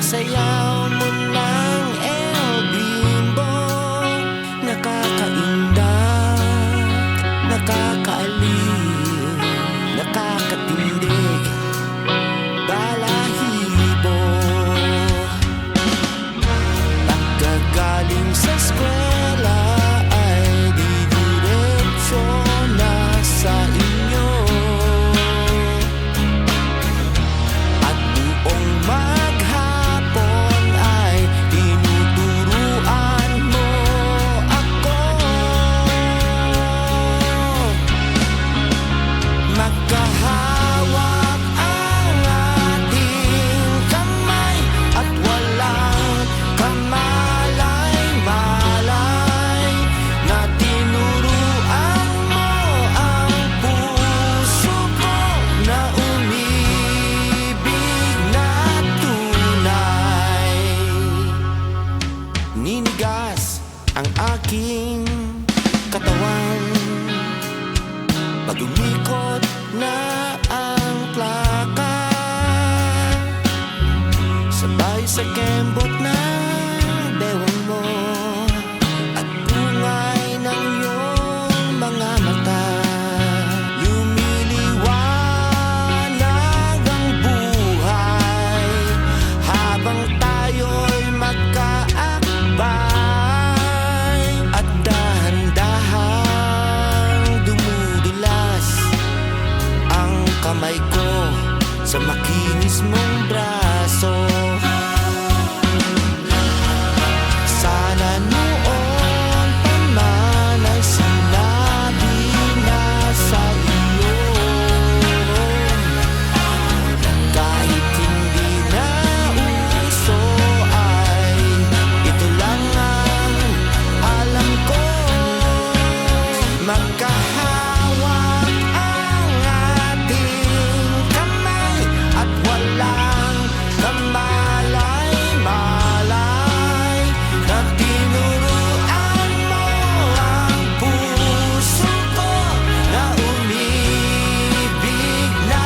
sayaw mo ng El Bimbo. Nakakaindak, nakakaaliw, nakakatindig, balahibo. Pagkagaling sa eskwela ay didiretso na sa inyo, at buong maghapon ay tinuturuan mo ako. Magkahawak ang ating kamay at walang kamalay-malay, na tinuruan mo ang puso ko na umibig na tunay. Ninigas ang aking katawan pag umikot na ang plaka, sabay sa kembot na bewang mo at bungay ng iyong mga mata. Lumiliwanag ang buhay habang tayo'y magkaakbay, at dahan-dahang dumudulas ang kamay ko sa makinis mong braso. Sana noon pa man ay sinabi na sa iyo, kahit hindi na uso ay ito lang ang alam ko. Magkahawak ang ating kamay at walang kamalay-malay, na tinuruan mo ang puso ko na umibig na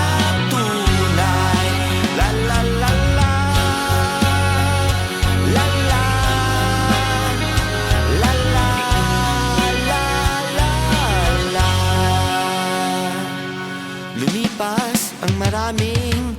tunay. La la la la, la la, la la, la la la. Lumipas ang maraming